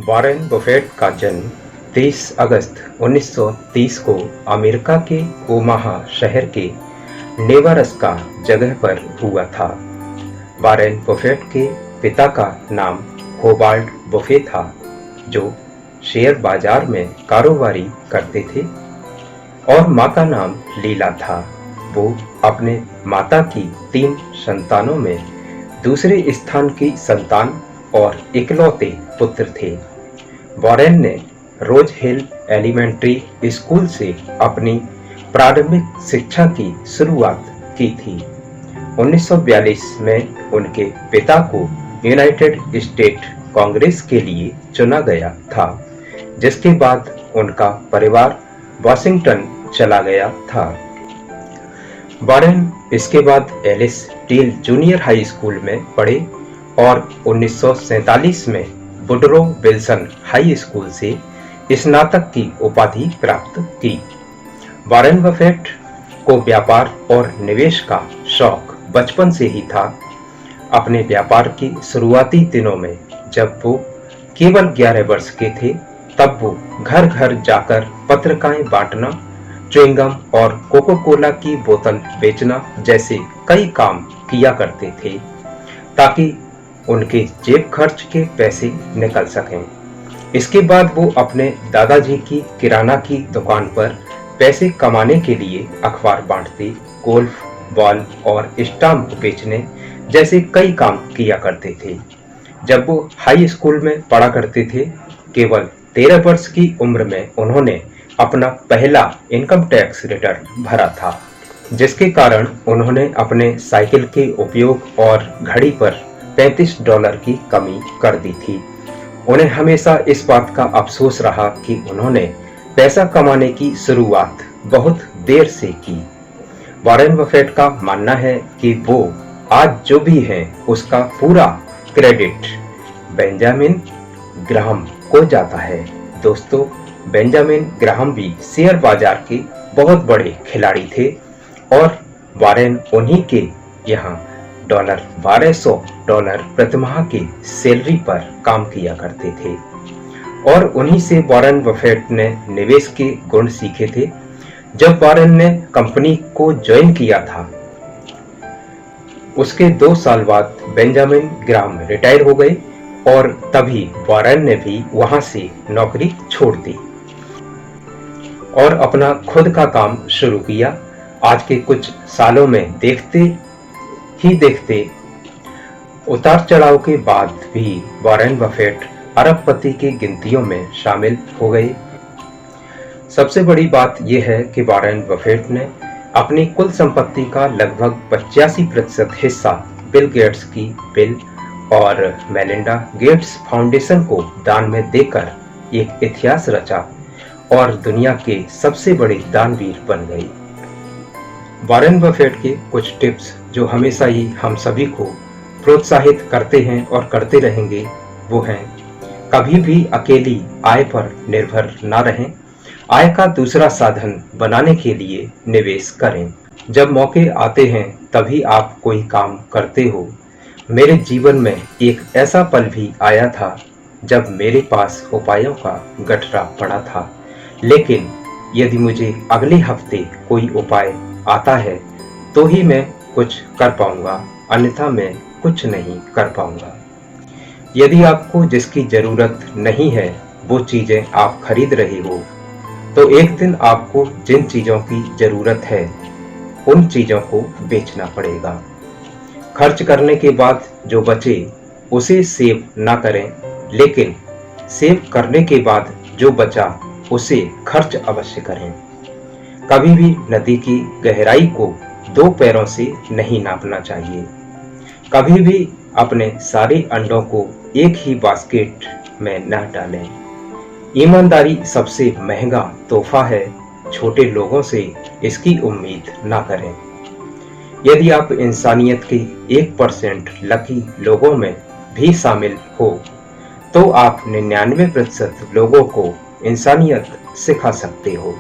Warren Buffett का जन्म 23 अगस्त 1930 को अमेरिका के ओमाहा शहर के नेब्रास्का जगह पर हुआ था। वॉरेन बफेट के पिता का नाम होवार्ड बफे था, जो शेयर बाजार में कारोबारी करते थे, और मां का नाम लीला था। वो अपने माता की 3 संतानों में दूसरे स्थान की संतान और इकलौते पुत्र थे। वॉरेन ने रोज हिल एलिमेंट्री स्कूल से अपनी प्रारंभिक शिक्षा की शुरुआत की थी। 1942 में उनके पिता को यूनाइटेड स्टेट कांग्रेस के लिए चुना गया था, जिसके बाद उनका परिवार वाशिंगटन चला गया था। वॉरेन इसके बाद Alice Deal Junior High School में पढ़े और 1947 में वुडरो विल्सन हाई स्कूल से स्नातक की उपाधि प्राप्त की। वॉरेन बफेट को व्यापार और निवेश का शौक बचपन से ही था। अपने व्यापार की शुरुआती दिनों में जब वो केवल 11 वर्ष के थे, तब वो घर घर जाकर पत्रिकाएं बांटना, च्युइंगम और कोको कोला की बोतल बेचना जैसे कई काम किया करते थे, ताकि उनके जेब खर्च के पैसे निकल सकें। इसके बाद वो अपने दादाजी की किराना की दुकान पर पैसे कमाने के लिए अखबार बांटते, गोल्फ बॉल और स्टाम्प बेचने जैसे कई काम किया करते थे। जब वो हाई स्कूल में पढ़ा करते थे, केवल 13 वर्ष की उम्र में उन्होंने अपना पहला इनकम टैक्स रिटर्न भरा था, जिसके कारण उन्होंने अपने साइकिल के उपयोग और घड़ी पर $35 की कमी कर दी थी। उन्हें हमेशा इस बात का अफसोस रहा कि उन्होंने पैसा कमाने की शुरुआत बहुत देर से की। वॉरेन बफेट का मानना है कि वो आज जो भी है उसका पूरा क्रेडिट बेंजामिन ग्राहम को जाता है। दोस्तों, बेंजामिन ग्राहम भी शेयर बाजार के बहुत बड़े खिलाड़ी थे और वॉरेन उन्हीं के यहाँ $1200 प्रतिमाह की सैलरी पर काम किया करते थे, और उन्हीं से वॉरेन बफेट ने निवेश के गुण सीखे थे। जब वॉरेन ने कंपनी को ज्वाइन किया था, उसके 2 साल बाद बेंजामिन ग्राहम रिटायर हो गए और तभी वॉरेन ने भी वहां से नौकरी छोड़ दी और अपना खुद का काम शुरू किया। आज के कुछ सालों में देखते उतार चढ़ाव के बाद भी वॉरेन बफेट अरबपति की गिनतियों में शामिल हो गए। सबसे बड़ी बात यह है कि वॉरेन बफेट ने अपनी कुल संपत्ति का लगभग 85% हिस्सा बिल गेट्स की बिल और मेलिंडा गेट्स फाउंडेशन को दान में देकर एक इतिहास रचा और दुनिया के सबसे बड़े दानवीर बन गए। वॉरेन बफेट के कुछ टिप्स जो हमेशा ही हम सभी को प्रोत्साहित करते हैं और करते रहेंगे, वो हैं: कभी भी अकेली आय पर निर्भर ना रहें। आय का दूसरा साधन बनाने के लिए निवेश करें। जब मौके आते हैं तभी आप कोई काम करते हो। मेरे जीवन में एक ऐसा पल भी आया था जब मेरे पास उपायों का गठरा पड़ा था, लेकिन यदि मुझे अगले हफ्ते कोई उपाय आता है तो ही मैं कुछ कर पाऊंगा, अन्यथा मैं कुछ नहीं कर पाऊंगा। यदि आपको जिसकी जरूरत नहीं है वो चीजें आप खरीद रहे हो, तो एक दिन आपको जिन चीजों की जरूरत है उन चीजों को बेचना पड़ेगा। खर्च करने के बाद जो बचे उसे सेव ना करें, लेकिन सेव करने के बाद जो बचा उसे खर्च अवश्य करें। कभी भी नदी की गहराई को 2 पैरों से नहीं नापना चाहिए। कभी भी अपने सारे अंडों को एक ही बास्केट में न डालें। ईमानदारी सबसे महंगा तोहफा है, छोटे लोगों से इसकी उम्मीद ना करें। यदि आप इंसानियत के 1% लकी लोगों में भी शामिल हो, तो आप 99% लोगों को इंसानियत सिखा सकते हो।